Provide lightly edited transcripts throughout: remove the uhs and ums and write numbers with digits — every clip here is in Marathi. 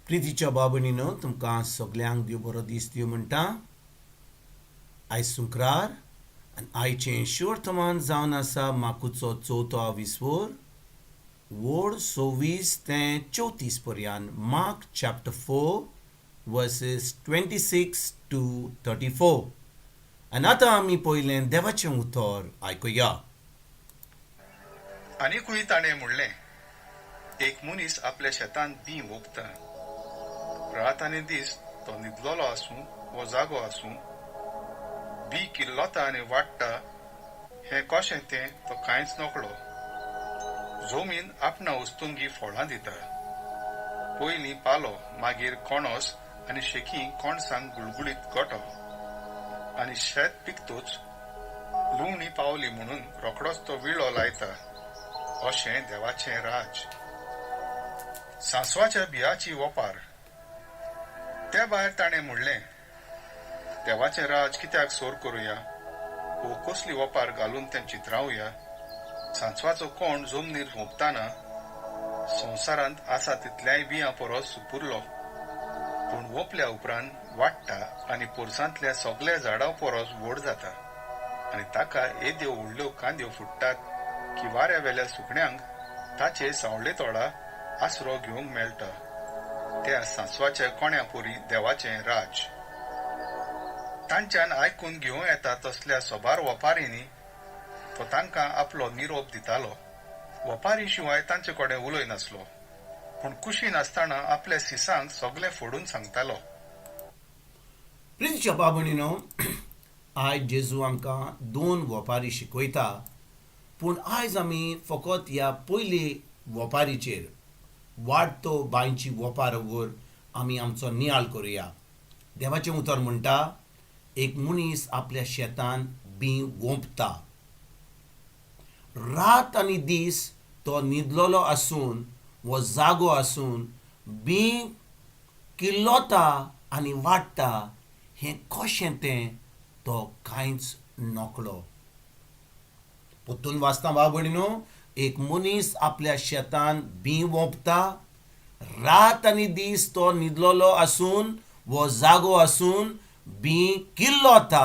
प्रितीच्या बाबुनीनो तुमकां सगल्यांक देव बरो दीस दिवं म्हणटा. आयज सुक्रार आनी आयचें शिवर्तमान जावन आसा माकुचो 4थो विसवोर, वोड 26 ते 34 पर्यंत. Mark chapter 4 versus 26 to 34. आनी आतां आमी पयलें देवाचें उतर आयकुया. आनीकूय ताणें म्हणलें, एक मनीस आपल्या शेतांत बी ओंपता. रात आनी दीस तो न्हिदलोलो आसूं वो जागो आसूं, बी किल्लोता आनी वाडटा हें कशें तें तो कांयच नकळो. जमीन आपणा उस्तुंगी फळां दिता. पयलीं पालो, मागीर कोणोस आनी शेकी कोणसांक गुळगुळीत गोठो. आनी शेत पिकतूच लुवणी पावली म्हणून रोखडोच तो विळो लायता. अशें देवाचें राज. सांसवाच्या बियाची वपार. त्या भायर ताणें म्हणलें, देवाचें राज कित्याक सोर करुया, वो कसली वपार घालून तें चित्रावया. सांसवाचो कोण जमनीर हुंपतना संवसारांत आसा तितल्याय बियां परस सुपुरलो, पूण ओंपल्या उपरांत वाडटा आनी पोरसांतल्या सगल्या झाडां परस व्हड जाता. आनी ताका येद्यो व्हडल्यो कांद्यो फुट्टात की वाऱ्या वेल्या सुकण्यांक ताचे सावळे तोडा आसरो घेवंक मेळटा. त्या सांसवाच्या कोण्या पोरी देवाचें राज. तांच्यान आयकून घेवं येता तसल्या सोबार वपारींनी तो तांकां आपलो निरोप दितालो. वपारी शिवाय तांचे कडेन उलय नासलो, पूण कुशीन आसतना आपल्या सिसांक सगळे फोडून सांगतालो. प्रितीच्या बाबुनीनो, आयज जेजू आमकां 2 वपारी शिकयता, पूण आयज आमी फकत ह्या पयली वपारीचेर वाडतो बांयची वपार आमी आमचो नियाळ करुया. देवाचें उतर म्हणटा, एक मनीस आपल्या शेतान बी ओंपता. रात आनी दीस तो न्हिदलोलो आसून वो जागो आसून बी किल्लोता आनी वाडटा हें कशें तें तो कांयच नकळो. पोत्तून वाचता बाबणीनो, एक मनीस आपल्या शेतान बी ओंपता. रात आनी दीस तो न्हिदलोलो आसून वो जागो आसून बी किल्लोता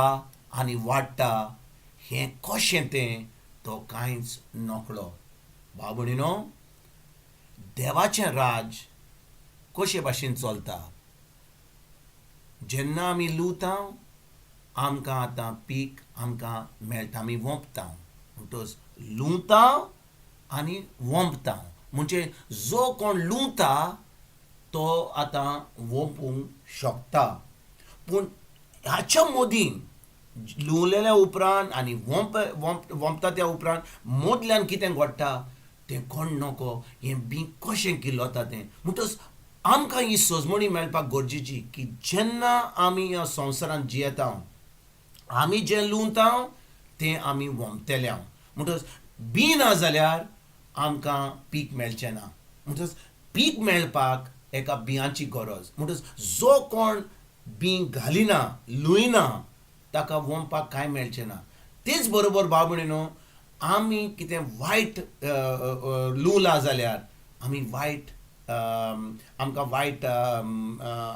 आनी वाडटा हें कशें तें तो कांयच नकळो. बाबणीनो, देवाचें राज कशे भाशेन चलता. जेन्ना आमी लुवता आमकां आतां पीक आमकां मेळटा. आमी ओंपता म्हणटच लुवता आनी ओंपता. म्हणजे जो कोण लुवता तो आतां ओंपूंक शकता. पूण हाच्या मदीं लुवलेल्या उपरांत आनी ओंपता त्या उपरांत मदल्यान कितें घडटा तें कोण नको. हें बी कशें किल्लोता तें म्हणटच आमकां ही सजमणी मेळपाक गरजेची की जेन्ना आमी ह्या संवसारांत जियेता आमी जें लुवता तें आमी ओंपतल्या. म्हणटच बी ना जाल्यार आमकां पीक मेळचें ना. म्हणटच पीक मेळपाक एका बियांची गरज. म्हणटच जो कोण बी घालिना लुयना ताका ओंपपाक कांय मेळचें ना. तेच बरोबर बाबणीनो, आमी कितें वायट लुवलां जाल्यार आमी वायट आमकां वायट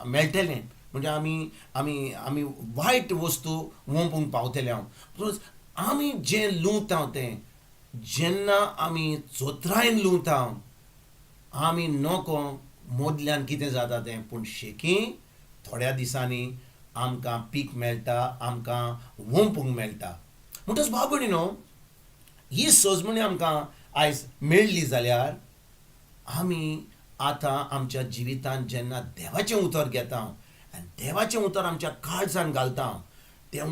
मेळटलें. म्हणजे आमी आमी आमी वायट वस्तू ओंपूंक पावतले. आमी जें लुवता तें जेन्ना आमी चोत्रायन लुवता आमी नको मदल्यान कितें जाता तें, पूण शेकी थोड्या दिसांनी आमकां पीक मेळटा, आमकां ओंपूंक मेळटा. म्हणटच बाबणीनो, ही सजमणी आमकां आयज मेळ्ळी जाल्यार आमी आतां आमच्या जिवितांत जेन्ना देवाचें उतर घेता आनी देवाचें उतर आमच्या काळजांत घालता, त्या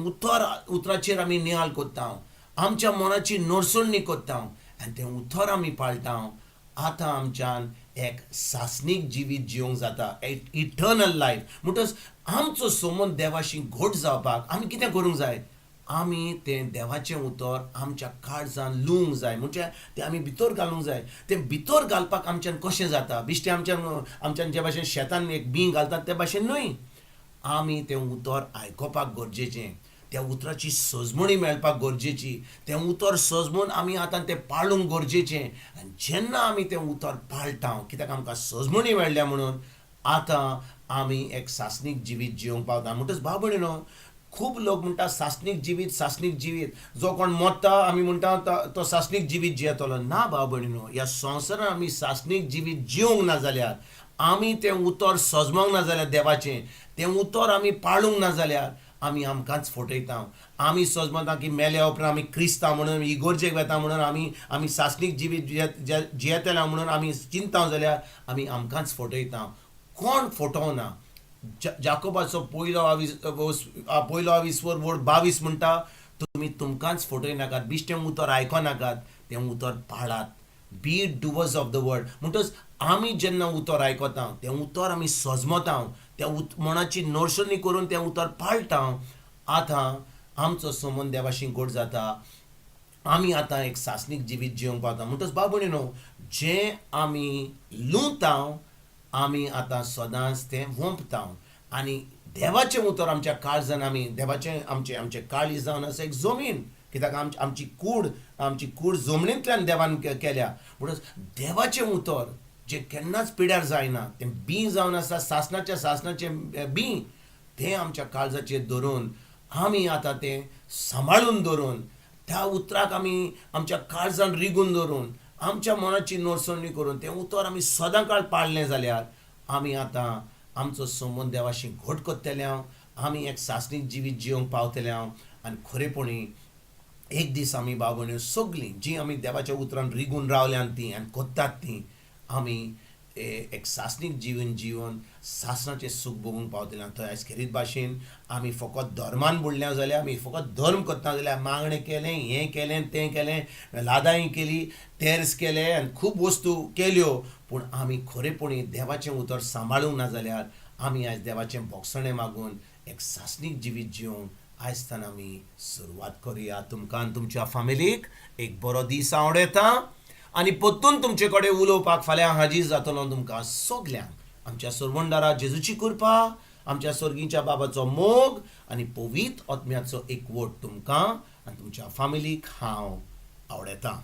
उतराचेर आमी नियाळ कोत्ता, आमच्या मनाची नडसणणी कोत्ता आनी तें उतर आमी पाळटा. आतां आमच्यान एक सासणीक जिवीत जिवंक जाता, इटर्नल लायफ. म्हणटच आमचो संबंद देवाशी घट जावपाक आमी कितें करूंक जाय, आमी तें देवाचें उतर आमच्या काळजांत लुवंक जाय. म्हणजे तें आमी भितर घालूंक जाय. तें भितर घालपाक आमच्यान कशें जाता, बिश्टें आमच्यान जे भाशेन शेतान एक बी घालतात ते भाशेन न्हय. आमी तें उतर आयकोपाक गरजेचें. त्या उतराची सजमणी मेळपाक गरजेची. तें उतर सजमून आमी आतां तें पाळूंक गरजेचें. आनी जेन्ना आमी तें उतर पाळटा, कित्याक आमकां सजमणी मेळ्ळ्या म्हणून आतां आमी एक सासणीक जिवीत जिवंक पावता म्हणटच भाव भयणीनो खूब लोक म्हणटा सासणीक जिवीत जो कोण मरता आमी म्हणटा तो सासणीक जिवीत जियेतलो ना भाव भयणीनो ह्या संवसारान आमी सासणीक जिवीत जिवंक ना जाल्यार आमी तें उतर सजमोंक ना जाल्यार देवाचें तें उतर आमी पाळूंक ना जाल्यार आमी आमकांच फटयता आमी सजमता की मेल्या उपरांत आमी क्रिस्तांव म्हणून इगोर्जेक वेता म्हणून आमी सासणीक जिवीत जियेतल्या म्हणून आमी चिंता जाल्यार आमी आमकांच फटयता कोण फटोवना जाकोबाचो पयलो आविसवर वोड 22 म्हणटा तुमी तुमकांच फटय नाकात बिश्टें उतर आयकोनाकात तें उतर पाळात बी डुवर्स ऑफ द वर्ड म्हणटच आमी जेन्ना उतर आयकता तें उतर आमी सजमता त्या मनाची नोर्सणी करून तें उतर पाळटा आतां आमचो संबंद देवाशी घट जाता आमी आतां एक सासणीक जिवीत जिवंक पावता म्हणटच बाब भयणीनो जें आमी लुंवता आमी आतां सदांच तें वंपता आनी देवाचें उतर आमच्या काळजान आमी देवाचें आमचें काळीज जावन आसा एक जमीन कित्याक आमची कूड जमनींतल्यान देवान केल्या म्हणटच देवाचें उतर जें केन्नाच पिड्यार जायना तें बी जावन आसा सासणाचें बी तें आमच्या काळजाचेर धरून आमी आतां तें सांबाळून दवरून त्या उतराक आमी आमच्या काळजान रिगून दवरून आमच्या मनाची नोरसवणी करून तें उतर आमी सदां काळ पाळलें जाल्यार आमी आतां आमचो संबंद देवाशी घट करतले आमी एक सासणीक जिवीत जिवंक पावतले आनी खरेपणी एक दीस आमी भाव भयण्यो सगळीं जीं आमी देवाच्या उतरान रिगून रावल्यांत तीं आनी कोत्तात तीं आमी एक सासणीक जीवन सासणाचें सूख भोगूंक पावतलें थंय आयज खेरीत भाशेन आमी फकत धर्मान बुडल्या जाल्यार आमी फकत धर्म करता जाल्यार मागणें केलें हें केलें तें केलें लादाई केली तेर्स केलें आनी खूब वस्तू केल्यो पूण आमी खरेपणी देवाचें उतर सांबाळूंक ना जाल्यार आमी आयज देवाचें भोगसणें मागून एक सासणीक जिवीत जिवंक आयज तान आमी सुरवात करुया तुमकां आनी तुमच्या फॅमिलीक एक बरो दीस आवड येता आनी परतून तुमचे कडेन उलोवपाक फाल्यां हाजीर जातलो तुमकां सगल्यांक आमच्या सर्वंडारा जेजूची कृपा आमच्या सर्गीच्या बाबाचो मोग आनी पवित्र आत्म्याचो एकवट तुमकां आनी तुमच्या फॅमिलीक हांव आवडयतां.